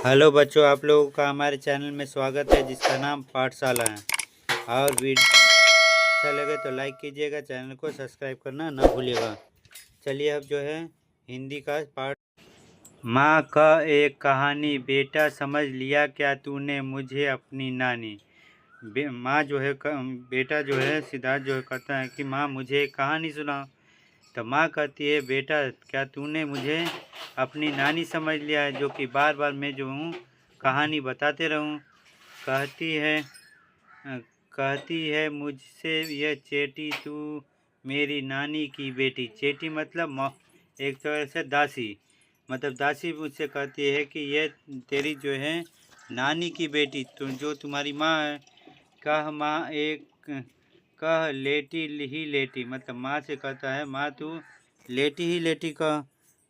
Hello बच्चों, आप लोगों का हमारे चैनल में स्वागत है जिसका नाम पाठशाला है। और वीडियो अच्छा लगे तो लाइक कीजिएगा, चैनल को सब्सक्राइब करना ना भूलिएगा। चलिए अब जो है हिंदी का पाठ। माँ का एक कहानी। बेटा समझ लिया क्या तूने मुझे अपनी नानी। माँ जो है बेटा जो है सिद्धार्थ जो है कहता है कि माँ मुझे एक कहानी सुनाओ। तो माँ कहती है बेटा क्या तूने मुझे अपनी नानी समझ लिया है, जो कि बार बार मैं जो हूँ कहानी बताते रहूँ। कहती है कहती है मुझसे यह चेटी तू मेरी नानी की बेटी। चेटी मतलब एक तरह से दासी, मतलब दासी मुझसे कहती है कि ये तेरी जो है नानी की बेटी जो तुम्हारी माँ है। कह माँ एक कह लेटी ही लेटी, मतलब माँ से कहता है माँ तू लेटी ही लेटी कह,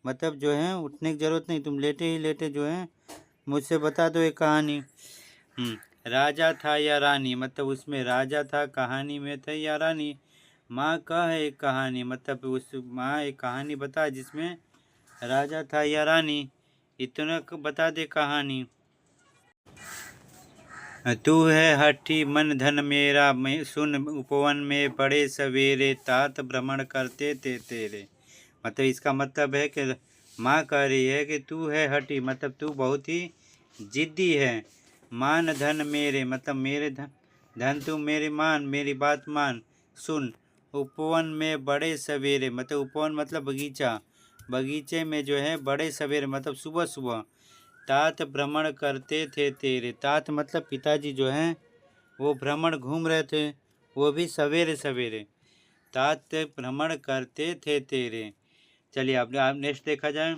मतलब जो है उठने की ज़रूरत नहीं, तुम लेटे ही लेटे जो है मुझसे बता दो एक कहानी। राजा था या रानी, मतलब उसमें राजा था, कहानी में था या रानी। माँ कह एक कहानी, मतलब उस माँ एक कहानी बता जिसमें राजा था या रानी, इतना बता दे कहानी। तू है हठी मन धन मेरा, मैं सुन उपवन में बड़े सवेरे तात भ्रमण करते थे तेरे। मतलब इसका मतलब है कि माँ कह रही है कि तू है हठी, मतलब तू बहुत ही जिद्दी है। मान धन मेरे, मतलब मेरे धन तू मेरे मान, मेरी बात मान। सुन उपवन में बड़े सवेरे, मतलब उपवन मतलब बगीचा, बगीचे में जो है बड़े सवेरे मतलब सुबह सुबह तात भ्रमण करते थे तेरे। तात मतलब पिताजी जो हैं वो भ्रमण घूम रहे थे, वो भी सवेरे सवेरे तात भ्रमण करते थे तेरे। चलिए आप नेक्स्ट देखा जाए।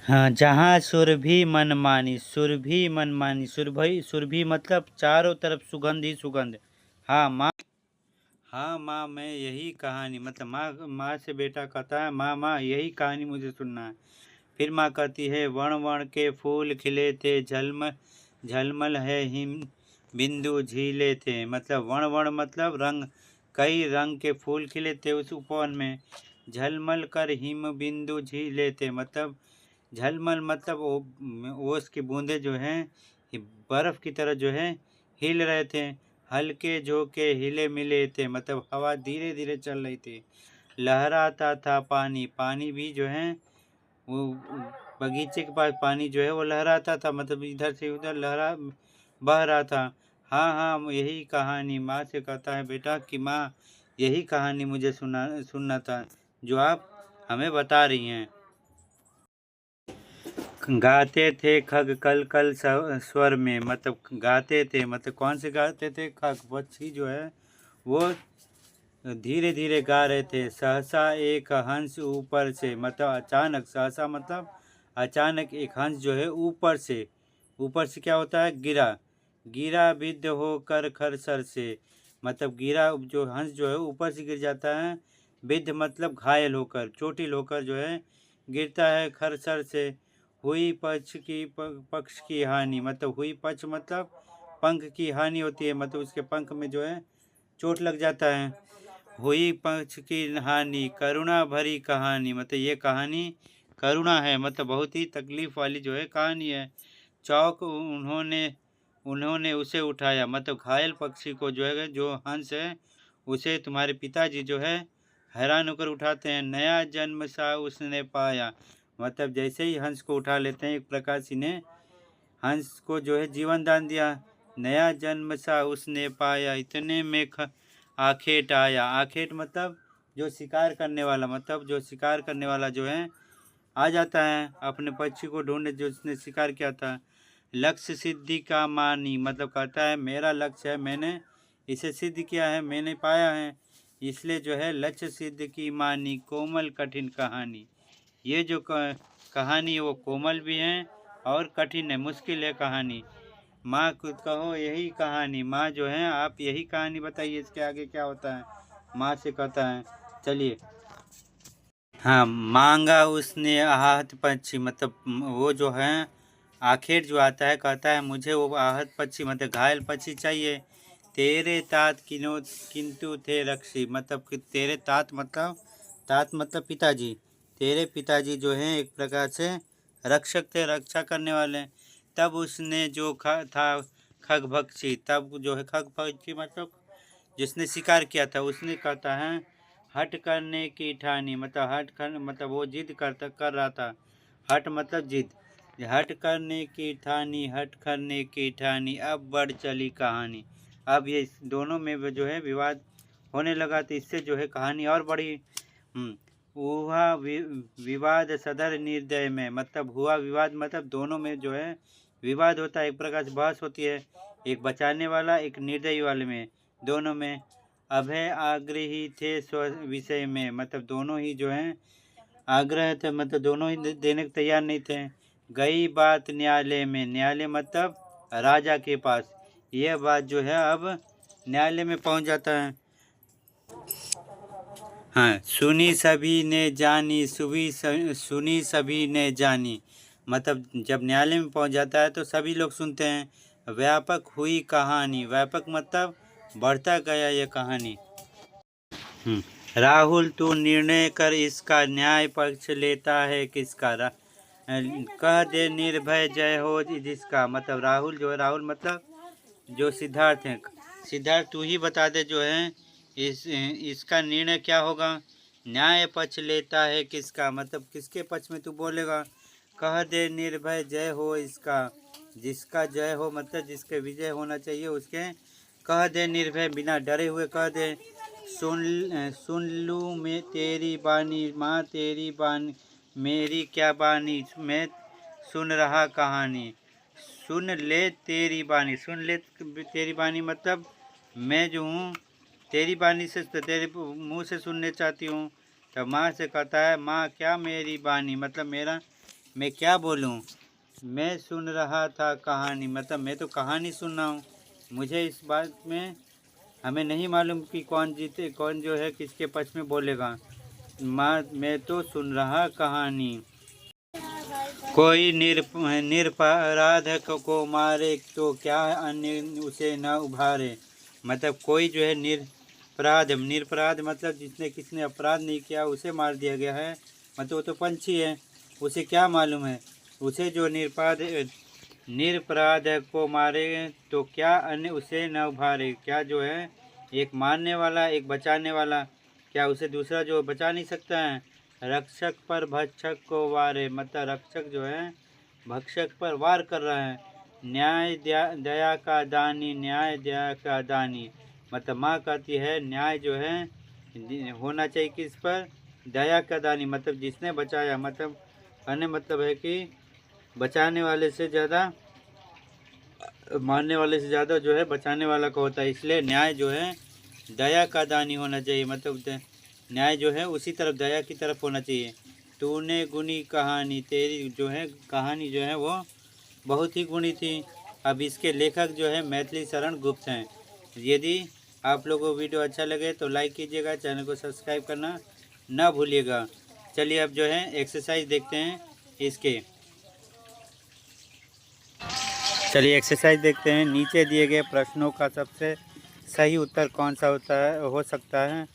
हाँ, जहाँ सुरभि मनमानी। सुरभि मनमानी, सुरभि मतलब चारों तरफ सुगंध ही सुगंध। हाँ माँ, हाँ माँ मैं यही कहानी, मतलब माँ से बेटा कहता है माँ माँ यही कहानी मुझे सुनना है। फिर माँ कहती है वण वण के फूल खिले थे, झलमल झलमल है हिम बिंदु झीले थे। मतलब वण वण मतलब रंग, कई रंग के फूल खिले थे उस उपवन में। झलमल कर हिम बिंदु झीले थे, मतलब झलमल मतलब ओस की बूंदे जो हैं बर्फ की तरह जो है हिल रहे थे। हल्के झोंके हिले मिले थे, मतलब हवा धीरे धीरे चल रही थी। लहराता था पानी, पानी भी जो है वो बगीचे के पास पानी जो है वो लहराता था, मतलब इधर से उधर लहरा बह रहा था। हाँ हाँ यही कहानी। माँ से कहता है बेटा कि माँ यही कहानी मुझे सुनना था जो आप हमें बता रही हैं। गाते थे खग कल कल स्वर में, मतलब गाते थे मतलब कौन से गाते थे, खग पक्षी जो है वो धीरे धीरे गा रहे थे। सहसा एक हंस ऊपर से, मतलब अचानक, सहसा मतलब अचानक एक हंस जो है ऊपर से क्या होता है गिरा, गिरा विद्ध होकर खरसर से। मतलब गिरा जो हंस जो है ऊपर से गिर जाता है, विद्ध मतलब घायल होकर, चोटिल होकर जो है गिरता है खरसर से। हुई पक्ष की हानि, मतलब हुई पक्ष मतलब पंख की हानि होती है, मतलब उसके पंख में जो है चोट लग जाता है। हुई पक्ष की हानि करुणा भरी कहानी, मतलब ये कहानी करुणा है, मतलब बहुत ही तकलीफ वाली जो है कहानी है। चौक उन्होंने उन्होंने उसे उठाया, मतलब घायल पक्षी को जो है जो हंस है उसे तुम्हारे पिताजी जो है हैरान होकर उठाते हैं। नया जन्म सा उसने पाया, मतलब जैसे ही हंस को उठा लेते हैं एक प्रकार से ने हंस को जो है जीवन दान दिया। नया जन्म सा उसने पाया, इतने में आखेट आया। आखेट मतलब जो शिकार करने वाला, मतलब जो शिकार करने वाला जो है आ जाता है अपने पक्षी को ढूंढने जो उसने शिकार किया था। लक्ष्य सिद्धि का मानी, मतलब कहता है मेरा लक्ष्य है, मैंने इसे सिद्ध किया है, मैंने पाया है, इसलिए जो है लक्ष्य सिद्ध की मानी कोमल कठिन कहानी। ये जो कहानी है वो कोमल भी है और कठिन है, मुश्किल है कहानी। माँ खुद कहो यही कहानी। माँ जो है आप यही कहानी बताइए, इसके आगे क्या होता है, माँ से कहता है। चलिए हाँ, मांगा उसने आहत पक्षी, मतलब वो जो है आखिर जो आता है कहता है मुझे वो आहत पक्षी मतलब घायल पक्षी चाहिए। तेरे तात किंतु थे रक्षी, मतलब कि तेरे तात मतलब पिताजी, तेरे पिताजी जो हैं एक प्रकार से रक्षक थे, रक्षा करने वाले। तब उसने जो था खगभक्षी, तब जो है खगभक्षी मतलब जिसने शिकार किया था, उसने कहता है हट करने की ठानी, मतलब हट कर मतलब वो जिद कर रहा था। हट मतलब जिद। हट करने की ठानी, हट करने की ठानी, अब बढ़ चली कहानी। अब ये इस दोनों में जो है विवाद होने लगा, तो इससे जो है कहानी और बढ़ी। हुआ विवाद सदर निर्दय में, मतलब हुआ विवाद मतलब दोनों में जो है विवाद होता है, एक प्रकार से बहस होती है, एक बचाने वाला एक निर्दयी वाले में, दोनों में। अभय आग्रही थे स्व विषय में, मतलब दोनों ही जो हैं आग्रह थे, मतलब दोनों ही देने को तैयार नहीं थे। गई बात न्यायालय में, न्यायालय मतलब राजा के पास, यह बात जो है अब न्यायालय में पहुंच जाता है। हाँ, सुनी सभी ने जानी, सुनी सभी ने जानी, मतलब जब न्यायालय में पहुंच जाता है तो सभी लोग सुनते हैं। व्यापक हुई कहानी, व्यापक मतलब बढ़ता गया ये कहानी। राहुल तू निर्णय कर, इसका न्याय पक्ष लेता है किसका। कह दे निर्भय जय हो जिसका, मतलब राहुल जो है, राहुल मतलब जो सिद्धार्थ हैं, सिद्धार्थ तू ही बता दे जो है इसका निर्णय क्या होगा। न्याय पक्ष लेता है किसका, मतलब किसके पक्ष में तू बोलेगा। कह दे निर्भय जय हो इसका, जिसका जय हो मतलब जिसके विजय होना चाहिए उसके कह दे निर्भय, बिना डरे हुए कह दे। सुन लूँ मैं तेरी बानी, माँ तेरी बानी मेरी क्या बानी, मैं सुन रहा कहानी। सुन ले तेरी बानी, सुन ले तेरी बानी मतलब मैं जो हूँ तेरी बानी से, तेरे मुंह से सुनने चाहती हूँ। तब माँ से कहता है माँ क्या मेरी बानी, मतलब मेरा मैं क्या बोलूँ, मैं सुन रहा था कहानी, मतलब मैं तो कहानी सुन रहा हूँ। मुझे इस बात में हमें नहीं मालूम कि कौन जीते, कौन जो है किसके पक्ष में बोलेगा। माँ मैं तो सुन रहा कहानी। कोई निरपराध को मारे तो क्या अन्य उसे न उभारे, मतलब कोई जो है निरपराध मतलब जिसने किसने अपराध नहीं किया उसे मार दिया गया है, मतलब वो तो पंछी है, उसे क्या मालूम है। उसे जो निरपराध को मारे तो क्या अन्य उसे न उभारे, क्या जो है एक मारने वाला एक बचाने वाला, क्या उसे दूसरा जो बचा नहीं सकता है। रक्षक पर भक्षक को वारे, मतलब रक्षक जो है भक्षक पर वार कर रहा है। न्याय दया का दानी, न्याय दया का दानी, मतलब माँ कहती है न्याय जो है होना चाहिए किस पर, दया का दानी, मतलब जिसने बचाया, मतलब कहने मतलब है कि बचाने वाले से ज़्यादा मारने वाले से ज़्यादा जो है बचाने वाला का होता है, इसलिए न्याय जो है दया का दानी होना चाहिए, मतलब न्याय जो है उसी तरफ दया की तरफ होना चाहिए। तूने गुणी कहानी, तेरी जो है कहानी जो है वो बहुत ही गुणी थी। अब इसके लेखक जो है मैथिली शरण गुप्त हैं। यदि आप लोगों को वीडियो अच्छा लगे तो लाइक कीजिएगा, चैनल को सब्सक्राइब करना ना भूलिएगा। चलिए अब जो है एक्सरसाइज देखते हैं इसके। चलिए एक्सरसाइज देखते हैं। नीचे दिए गए प्रश्नों का सबसे सही उत्तर कौन सा होता है, हो सकता है,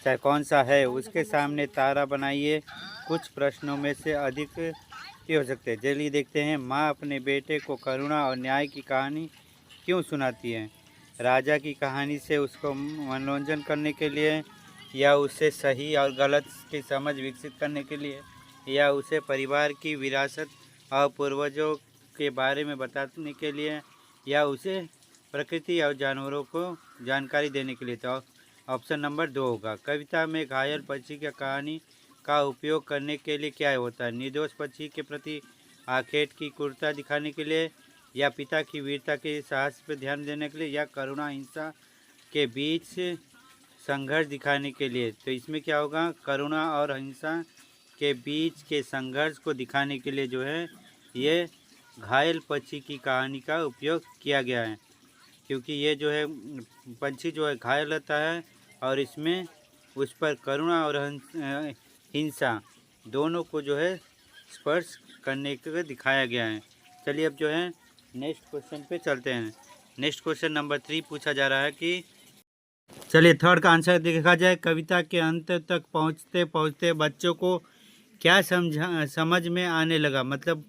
चाहे कौन सा है, उसके सामने तारा बनाइए। कुछ प्रश्नों में से अधिक ये हो सकते हैं। चलिए देखते हैं। माँ अपने बेटे को करुणा और न्याय की कहानी क्यों सुनाती है। राजा की कहानी से उसको मनोरंजन करने के लिए, या उसे सही और गलत की समझ विकसित करने के लिए, या उसे परिवार की विरासत और पूर्वजों के बारे में बताने के लिए, या उसे प्रकृति और जानवरों को जानकारी देने के लिए। तो ऑप्शन नंबर 2 होगा। कविता में घायल पक्षी की कहानी का उपयोग करने के लिए क्या होता है। निर्दोष पक्षी के प्रति आखेट की क्रूरता दिखाने के लिए, या पिता की वीरता के साहस पर ध्यान देने के लिए, या करुणा हिंसा के बीच संघर्ष दिखाने के लिए। तो इसमें क्या होगा, करुणा और हिंसा के बीच के संघर्ष को दिखाने के लिए जो है ये घायल पक्षी की कहानी का उपयोग किया गया है, क्योंकि ये जो है पंछी जो है घायल रहता है और इसमें उस पर करुणा और हिंसा दोनों को जो है स्पर्श करने के दिखाया गया है। चलिए अब जो है नेक्स्ट क्वेश्चन पे चलते हैं। नेक्स्ट क्वेश्चन नंबर 3 पूछा जा रहा है कि, चलिए थर्ड का आंसर देखा जाए। कविता के अंत तक पहुँचते पहुँचते बच्चों को क्या समझ में आने लगा, मतलब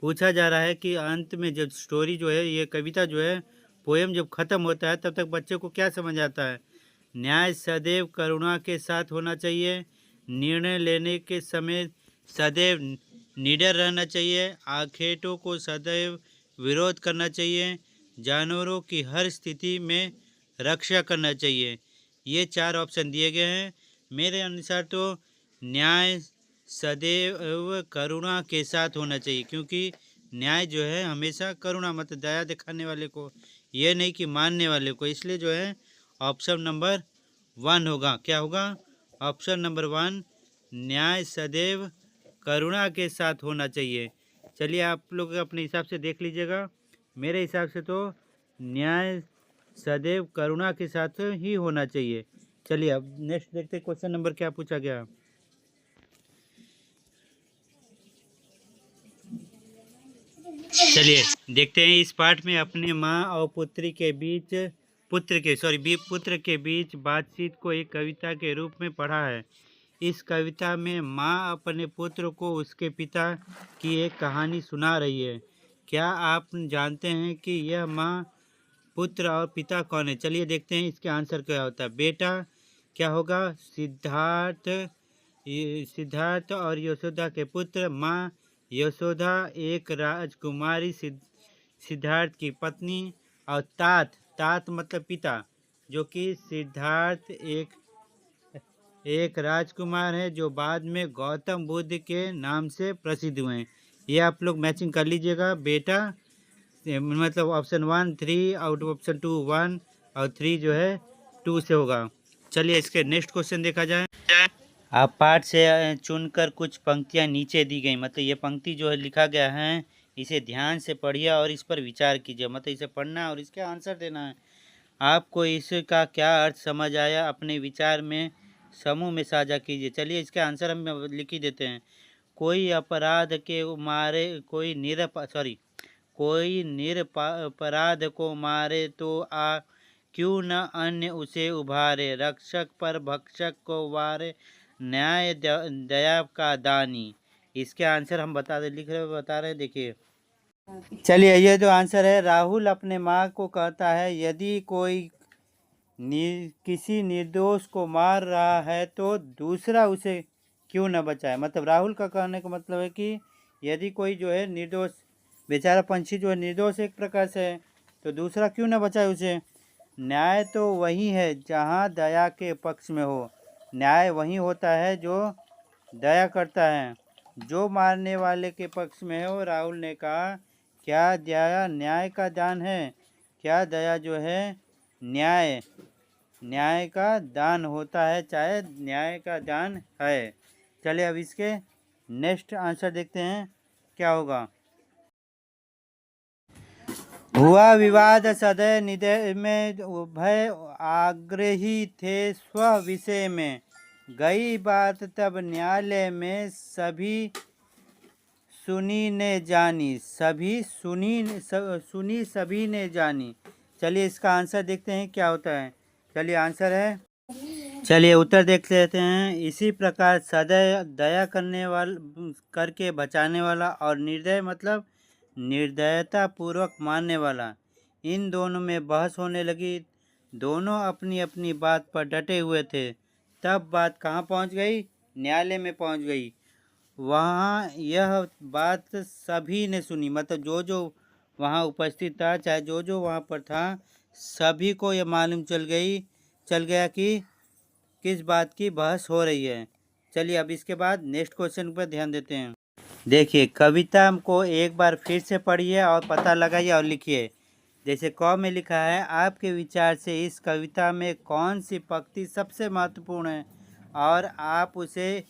पूछा जा रहा है कि अंत में जब स्टोरी जो है, ये कविता जो है, पोएम जब खत्म होता है तब तक बच्चे को क्या समझ आता है। न्याय सदैव करुणा के साथ होना चाहिए। निर्णय लेने के समय सदैव निडर रहना चाहिए। आखेटों को सदैव विरोध करना चाहिए। जानवरों की हर स्थिति में रक्षा करना चाहिए। ये 4 ऑप्शन दिए गए हैं। मेरे अनुसार तो न्याय सदैव करुणा के साथ होना चाहिए, क्योंकि न्याय जो है हमेशा करुणा मतलब दया दिखाने वाले को, ये नहीं कि मानने वाले को। इसलिए जो है ऑप्शन नंबर 1 होगा। क्या होगा? ऑप्शन नंबर 1, न्याय सदैव करुणा के साथ होना चाहिए। चलिए आप लोग अपने हिसाब से देख लीजिएगा। मेरे हिसाब से तो न्याय सदैव करुणा के साथ ही होना चाहिए। चलिए अब नेक्स्ट देखते हैं क्वेश्चन नंबर क्या पूछा गया। चलिए देखते हैं इस पाठ में अपने माँ और पुत्र के बीच बातचीत को एक कविता के रूप में पढ़ा है। इस कविता में माँ अपने पुत्र को उसके पिता की एक कहानी सुना रही है। क्या आप जानते हैं कि यह माँ, पुत्र और पिता कौन है? चलिए देखते हैं इसके आंसर क्या होता है। बेटा क्या होगा? सिद्धार्थ और यशोदा के पुत्र। माँ यशोदा एक राजकुमारी सिद्धार्थ की पत्नी। और तात मतलब पिता, जो कि सिद्धार्थ एक राजकुमार है जो बाद में गौतम बुद्ध के नाम से प्रसिद्ध हुए हैं। ये आप लोग मैचिंग कर लीजिएगा। बेटा मतलब ऑप्शन 1 3, आउट ऑप्शन 2 1 और 3 जो है 2 से होगा। चलिए इसके नेक्स्ट क्वेश्चन देखा जाए। आप पाठ से चुनकर कुछ पंक्तियां नीचे दी गई, मतलब ये पंक्ति जो है लिखा गया है, इसे ध्यान से पढ़िए और इस पर विचार कीजिए। मतलब इसे पढ़ना है और इसके आंसर देना है। आपको इसका क्या अर्थ समझ आया, अपने विचार में समूह में साझा कीजिए। चलिए इसके आंसर हम लिख ही देते हैं। कोई अपराध के मारे कोई निरपराध को मारे तो क्यों न अन्य उसे उभारे। रक्षक पर भक्षक को वारे, न्याय दया का दानी। इसके आंसर हम बता रहे हैं, देखिए। चलिए ये जो आंसर है, राहुल अपने माँ को कहता है यदि कोई किसी निर्दोष को मार रहा है तो दूसरा उसे क्यों न बचाए। मतलब राहुल का कहने का मतलब है कि यदि कोई जो है निर्दोष, बेचारा पंछी जो है निर्दोष एक प्रकार से है, तो दूसरा क्यों न बचाए उसे। न्याय तो वही है जहाँ दया के पक्ष में हो। न्याय वही होता है जो दया करता है, जो मारने वाले के पक्ष में हो। राहुल ने कहा, क्या दया न्याय का दान है? क्या दया जो है न्याय का दान होता है, चाहे न्याय का दान है। चलिए अब इसके नेक्स्ट आंसर देखते हैं क्या होगा। हुआ विवाद सदैव निदय में, उभय आग्रही थे स्व विषय में। गई बात तब न्यायालय में, सभी सुनी ने जानी सभी ने जानी। चलिए इसका आंसर देखते हैं क्या होता है। चलिए आंसर है, चलिए उत्तर देख लेते हैं। इसी प्रकार सदैव दया करके बचाने वाला और निर्दय मतलब निर्दयता पूर्वक मानने वाला, इन दोनों में बहस होने लगी। दोनों अपनी अपनी बात पर डटे हुए थे। तब बात कहाँ पहुँच गई? न्यायालय में पहुँच गई। वहाँ यह बात सभी ने सुनी, मतलब जो वहाँ उपस्थित था, चाहे जो वहाँ पर था, सभी को यह मालूम चल गया कि किस बात की बहस हो रही है। चलिए अब इसके बाद नेक्स्ट क्वेश्चन पर ध्यान देते हैं। देखिए कविता को एक बार फिर से पढ़िए और पता लगाइए और लिखिए। जैसे क में लिखा है, आपके विचार से इस कविता में कौन सी पंक्ति सबसे महत्वपूर्ण है और आप उसे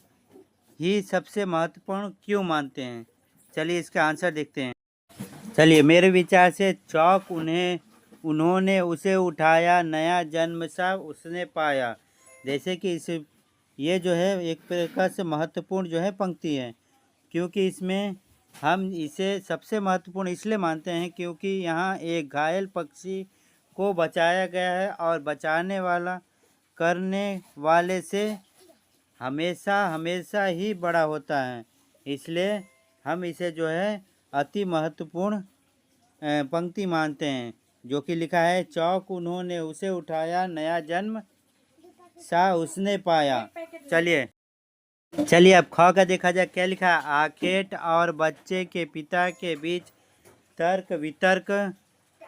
ही सबसे महत्वपूर्ण क्यों मानते हैं। चलिए इसका आंसर देखते हैं। चलिए मेरे विचार से चौक उन्होंने उसे उठाया, नया जन्म सा उसने पाया। जैसे कि ये जो है एक प्रकार से महत्वपूर्ण जो है पंक्ति है, क्योंकि इसमें हम इसे सबसे महत्वपूर्ण इसलिए मानते हैं क्योंकि यहाँ एक घायल पक्षी को बचाया गया है और बचाने वाला करने वाले से हमेशा हमेशा ही बड़ा होता है, इसलिए हम इसे जो है अति महत्वपूर्ण पंक्ति मानते हैं। जो कि लिखा है, चौक उन्होंने उसे उठाया, नया जन्म सा उसने पाया। चलिए चलिए अब ख का देखा जाए, क्या लिखा है। आखेट और बच्चे के पिता के बीच तर्क वितर्क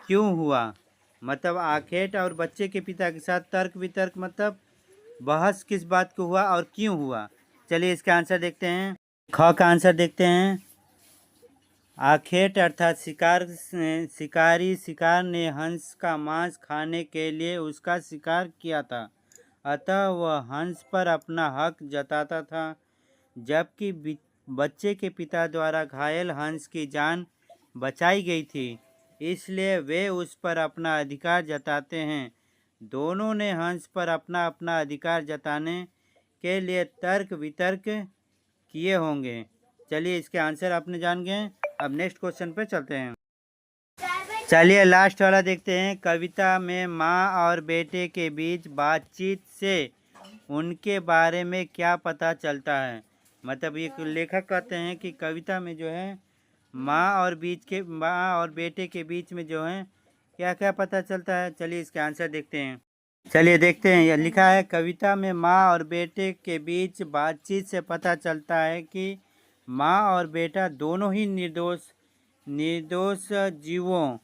क्यों हुआ। मतलब आखेट और बच्चे के पिता के साथ तर्क वितर्क मतलब बहस किस बात को हुआ और क्यों हुआ। चलिए इसका आंसर देखते हैं। ख का आंसर देखते हैं। आखेट अर्थात शिकारी शिकार ने हंस का मांस खाने के लिए उसका शिकार किया था, अतः वह हंस पर अपना हक जताता था। जबकि बच्चे के पिता द्वारा घायल हंस की जान बचाई गई थी, इसलिए वे उस पर अपना अधिकार जताते हैं। दोनों ने हंस पर अपना अपना अधिकार जताने के लिए तर्क वितर्क किए होंगे। चलिए इसके आंसर आपने जान गए। अब नेक्स्ट क्वेश्चन पे चलते हैं। चलिए लास्ट वाला देखते हैं। कविता में माँ और बेटे के बीच बातचीत से उनके बारे में क्या पता चलता है। मतलब ये लेखक कहते हैं कि कविता में जो है माँ और बेटे के बीच में जो है क्या क्या पता चलता है। चलिए इसके आंसर देखते हैं। चलिए देखते हैं। यह लिखा है, कविता में माँ और बेटे के बीच बातचीत से पता चलता है कि माँ और बेटा दोनों ही निर्दोष जीवों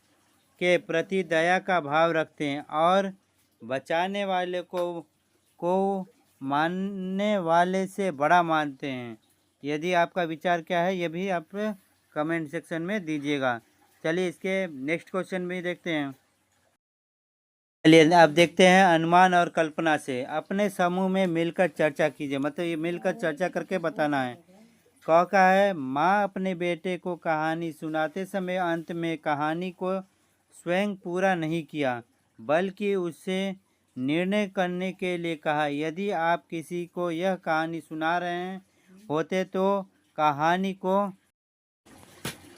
के प्रति दया का भाव रखते हैं और बचाने वाले को मानने वाले से बड़ा मानते हैं। यदि आपका विचार क्या है, ये भी आप कमेंट सेक्शन में दीजिएगा। चलिए इसके नेक्स्ट क्वेश्चन भी देखते हैं। चलिए अब देखते हैं। अनुमान और कल्पना से अपने समूह में मिलकर चर्चा कीजिए। मतलब ये मिलकर चर्चा करके बताना है। क का है, माँ अपने बेटे को कहानी सुनाते समय अंत में कहानी को स्वयं पूरा नहीं किया, बल्कि उससे निर्णय करने के लिए कहा। यदि आप किसी को यह कहानी सुना रहे होते तो कहानी को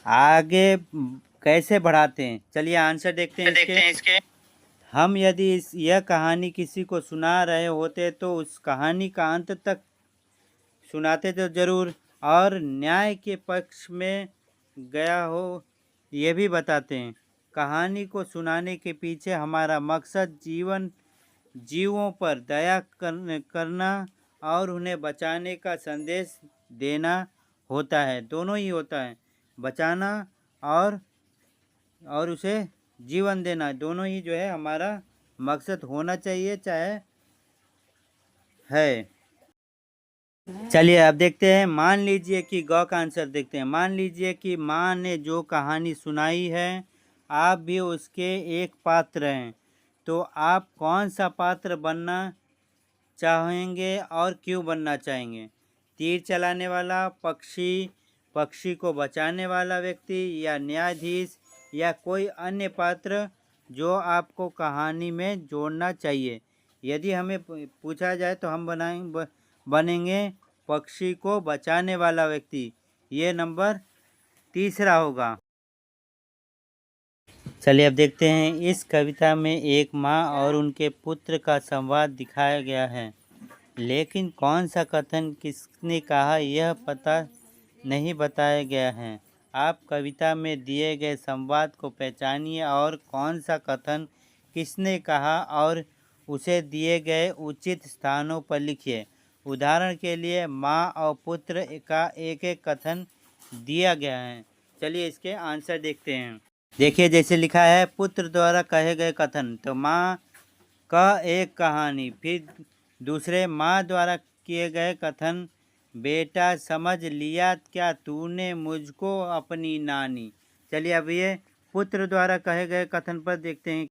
आगे कैसे बढ़ाते हैं। चलिए आंसर देखते हैं इसके। हम यदि यह कहानी किसी को सुना रहे होते तो उस कहानी का अंत तक सुनाते तो जरूर, और न्याय के पक्ष में गया हो ये भी बताते हैं। कहानी को सुनाने के पीछे हमारा मकसद जीवों पर दया करना और उन्हें बचाने का संदेश देना होता है। दोनों ही होता है, बचाना और उसे जीवन देना, दोनों ही जो है हमारा मकसद होना चाहिए, चाहे है। चलिए अब देखते हैं। मान लीजिए कि ग का आंसर देखते हैं। मान लीजिए कि माँ ने जो कहानी सुनाई है आप भी उसके एक पात्र हैं, तो आप कौन सा पात्र बनना चाहेंगे और क्यों बनना चाहेंगे। तीर चलाने वाला, पक्षी को बचाने वाला व्यक्ति, या न्यायाधीश, या कोई अन्य पात्र जो आपको कहानी में जोड़ना चाहिए। यदि हमें पूछा जाए तो हम बनेंगे पक्षी को बचाने वाला व्यक्ति। ये नंबर 3 होगा। चलिए अब देखते हैं। इस कविता में एक माँ और उनके पुत्र का संवाद दिखाया गया है, लेकिन कौन सा कथन किसने कहा यह पता नहीं बताया गया है। आप कविता में दिए गए संवाद को पहचानिए और कौन सा कथन किसने कहा और उसे दिए गए उचित स्थानों पर लिखिए। उदाहरण के लिए माँ और पुत्र का एक एक कथन दिया गया है। चलिए इसके आंसर देखते हैं। देखिए जैसे लिखा है, पुत्र द्वारा कहे गए कथन, तो माँ का एक कहानी। फिर दूसरे, माँ द्वारा किए गए कथन, बेटा समझ लिया क्या तूने मुझको अपनी नानी। चलिए अब ये पुत्र द्वारा कहे गए कथन पर देखते हैं।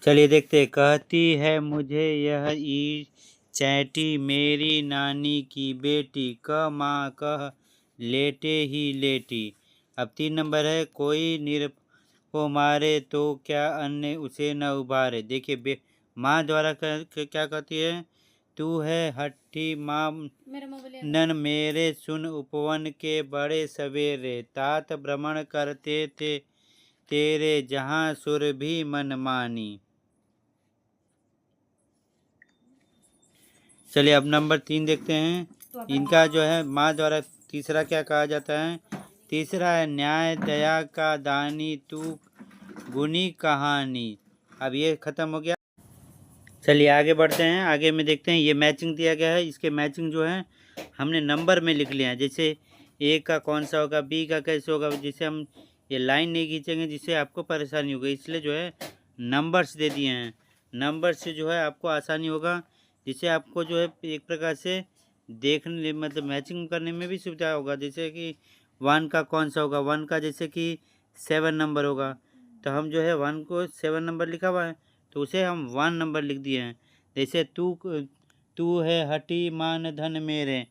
चलिए देखते हैं। कहती है मुझे यह ईट चैटी मेरी नानी की बेटी, क माँ कह लेटे ही लेटी। अब 3 नंबर है, कोई निरप को मारे तो क्या अन्य उसे न उबारे। देखिए माँ द्वारा क्या कहती है, तू है हट्ठी माँ नन मेरे, सुन उपवन के बड़े सवेरे, तात भ्रमण करते थे तेरे, जहाँ सुर भी मन मानी। चलिए अब नंबर 3 देखते हैं। इनका जो है माँ द्वारा तीसरा क्या कहा जाता है? तीसरा है न्याय दया का दानी तू गुनी कहानी। अब ये खत्म हो गया। चलिए आगे बढ़ते हैं। आगे में देखते हैं, ये मैचिंग दिया गया है। इसके मैचिंग जो है हमने नंबर में लिख लिया है। जैसे ए का कौन सा होगा, बी का कैसे होगा। जिसे हम ये लाइन नहीं खींचेंगे जिससे आपको परेशानी होगी, इसलिए जो है नंबर्स दे दिए हैं। नंबर से जो है आपको आसानी होगा, जिससे आपको जो है एक प्रकार से देखने मतलब मैचिंग करने में भी सुविधा होगा। जैसे कि 1 का कौन सा होगा, 1 का जैसे कि 7 नंबर होगा, तो हम जो है 1 को 7 नंबर लिखा हुआ है तो उसे हम 1 नंबर लिख दिए हैं। जैसे तू है हठी मान धन मेरे,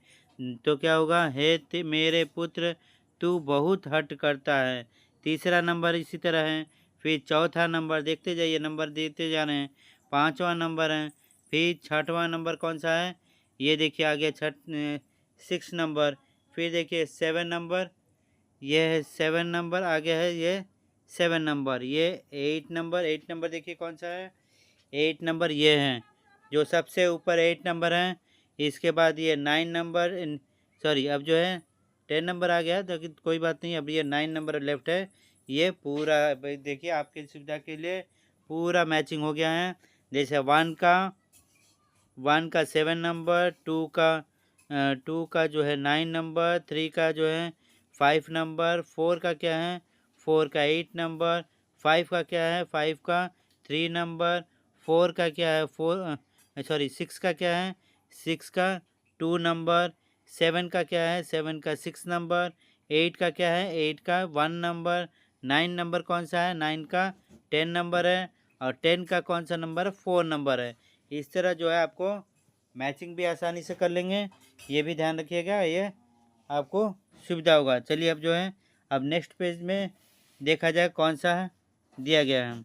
तो क्या होगा, हे मेरे पुत्र तू बहुत हट करता है। तीसरा नंबर इसी तरह है। फिर चौथा नंबर देखते जाइए, नंबर देते जा रहे हैं। पाँचवा नंबर है। फिर छठवां नंबर कौन सा है, ये देखिए आ गया 6 नंबर। फिर देखिए 7 नंबर, ये है 7 नंबर। आगे है ये 7 नंबर। ये 8 नंबर, 8 नंबर देखिए कौन सा है, 8 नंबर ये है जो सबसे ऊपर 8 नंबर है। इसके बाद ये 9 नंबर, सॉरी अब जो है 10 नंबर आ गया, लेकिन कोई बात नहीं, अब ये 9 नंबर लेफ्ट है। ये पूरा देखिए आपकी सुविधा के लिए पूरा मैचिंग हो गया है। जैसे 1 का 7 नंबर, 2 का जो है 9 नंबर, 3 का जो है 5 नंबर, 4 का क्या है, 4 का 8 नंबर, 5 का क्या है, 5 का 3 नंबर, 4 का क्या है, 6 का क्या है, 6 का 2 नंबर, 7 का क्या है, 7 का 6 नंबर, 8 का क्या है, 8 का 1 नंबर, 9 नंबर कौन सा है, 9 का 10 नंबर है, और 10 का कौन सा नंबर है, 4 नंबर है। इस तरह जो है आपको मैचिंग भी आसानी से कर लेंगे, ये भी ध्यान रखिएगा, ये आपको सुविधा होगा। चलिए अब जो है अब नेक्स्ट पेज में देखा जाए कौन सा दिया गया है।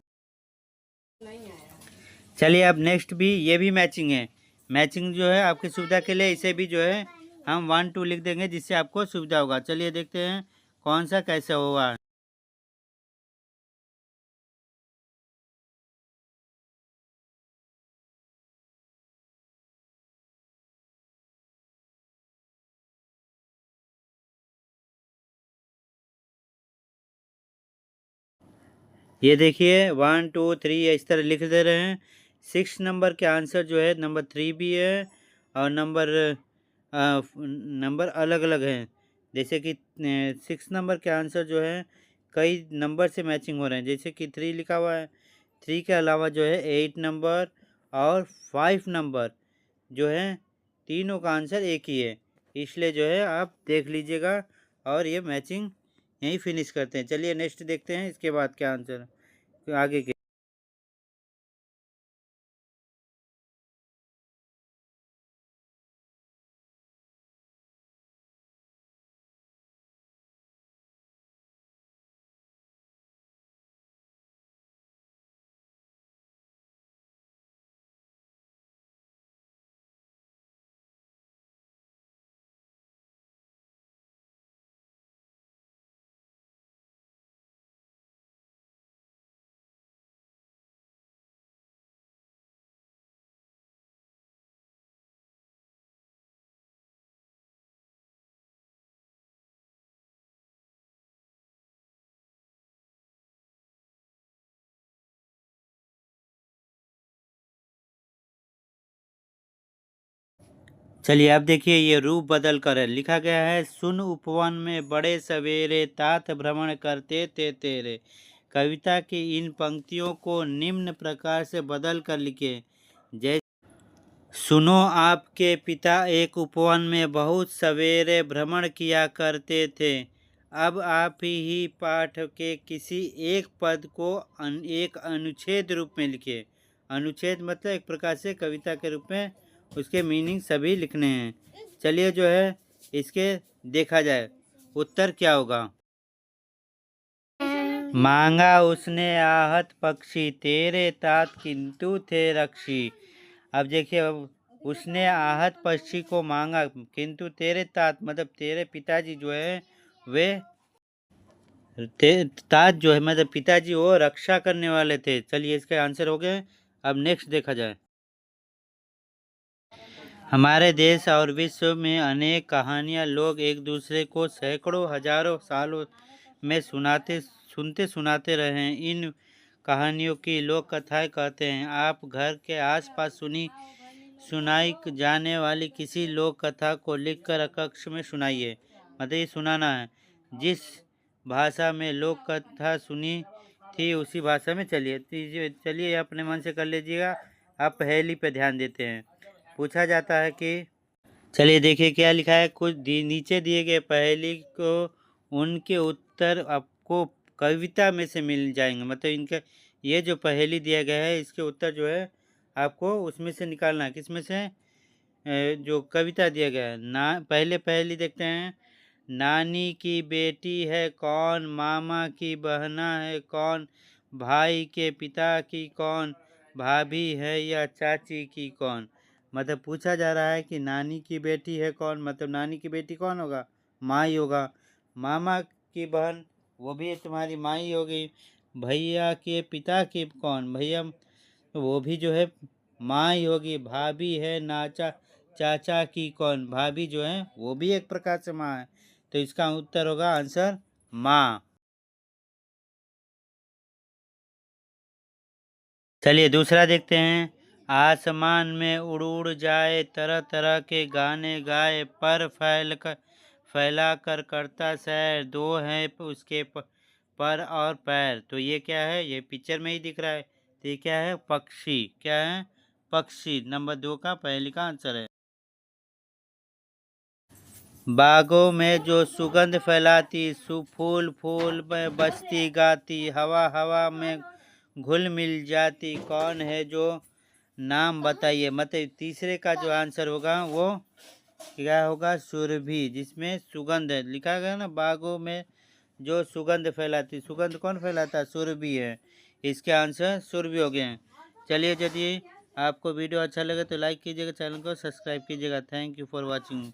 चलिए अब नेक्स्ट भी, ये भी मैचिंग है। मैचिंग जो है आपकी सुविधा के लिए, इसे भी जो है हम 1 2 लिख देंगे जिससे आपको सुविधा होगा। चलिए देखते हैं कौन सा कैसे होगा। ये देखिए 1 2 3 इस तरह लिख दे रहे हैं। 6 नंबर के आंसर जो है नंबर 3 भी है, और नंबर अलग अलग हैं। जैसे कि 6 नंबर के आंसर जो है कई नंबर से मैचिंग हो रहे हैं। जैसे कि 3 लिखा हुआ है, 3 के अलावा जो है 8 नंबर और 5 नंबर जो है, तीनों का आंसर एक ही है। इसलिए जो है आप देख लीजिएगा, और ये मैचिंग यहीं फिनिश करते हैं। चलिए नेक्स्ट देखते हैं इसके बाद क्या आंसर आगे के। चलिए अब देखिए ये रूप बदल कर है। लिखा गया है, सुन उपवन में बड़े सवेरे तात भ्रमण करते थे तेरे। कविता की इन पंक्तियों को निम्न प्रकार से बदल कर लिखे। जैसे सुनो, आपके पिता एक उपवन में बहुत सवेरे भ्रमण किया करते थे। अब आप ही पाठ के किसी एक पद को एक अनुच्छेद रूप में लिखे। अनुच्छेद मतलब एक प्रकार से कविता के रूप में उसके मीनिंग सभी लिखने हैं। चलिए जो है इसके देखा जाए उत्तर क्या होगा। मांगा उसने आहत पक्षी तेरे तात किंतु थे रक्षी। अब देखिए, अब उसने आहत पक्षी को मांगा, किंतु तेरे तात मतलब तेरे पिताजी जो है वे तात जो है मतलब पिताजी वो रक्षा करने वाले थे। चलिए इसके आंसर हो गए। अब नेक्स्ट देखा जाए। हमारे देश और विश्व में अनेक कहानियाँ लोग एक दूसरे को सैकड़ों हजारों सालों में सुनते सुनाते रहे हैं। इन कहानियों की लोक कथाएँ कहते हैं। आप घर के आसपास सुनाई जाने वाली किसी लोक कथा को लिखकर कक्ष में सुनाइए। मतलब ये सुनाना है। जिस भाषा में लोक कथा सुनी थी उसी भाषा में चलिए अपने मन से कर लीजिएगा। आप पहेली पे ध्यान देते हैं। पूछा जाता है कि चलिए देखिए क्या लिखा है। नीचे दिए गए पहेली को उनके उत्तर आपको कविता में से मिल जाएंगे। मतलब इनका ये जो पहेली दिया गया है इसके उत्तर जो है आपको उसमें से निकालना है। किसमें से? जो कविता दिया गया है ना। पहले पहेली देखते हैं। नानी की बेटी है कौन, मामा की बहना है कौन, भाई के पिता की कौन, भाभी है या चाची की कौन। मतलब पूछा जा रहा है कि नानी की बेटी है कौन, मतलब नानी की बेटी कौन होगा? माँ ही होगा। मामा की बहन वो भी तुम्हारी माँ ही होगी। भैया के पिता की कौन? भैया वो भी जो है माँ ही होगी। भाभी है चाचा की कौन? भाभी जो है वो भी एक प्रकार से माँ है। तो इसका उत्तर होगा आंसर माँ। चलिए दूसरा देखते हैं। आसमान में उड़ उड़ जाए, तरह तरह के गाने गाए, पर फैला कर करता सैर, दो हैं उसके पर और पैर। तो ये क्या है? ये पिक्चर में ही दिख रहा है। तो ये क्या है? पक्षी। क्या है? पक्षी। नंबर 2 का पहले का आंसर है। बागों में जो सुगंध फैलाती, फूल फूल में बजती गाती, हवा हवा में घुल मिल जाती, कौन है जो? नाम बताइए। मतलब तीसरे का जो आंसर होगा वो क्या होगा? सुरभि, जिसमें सुगंध है। लिखा गया ना बागों में जो सुगंध फैलाती। सुगंध कौन फैलाता है? सुरभि है। इसके आंसर सुरभि हो गए हैं। चलिए यदि आपको वीडियो अच्छा लगे तो लाइक कीजिएगा, चैनल को सब्सक्राइब कीजिएगा। Thank you for watching.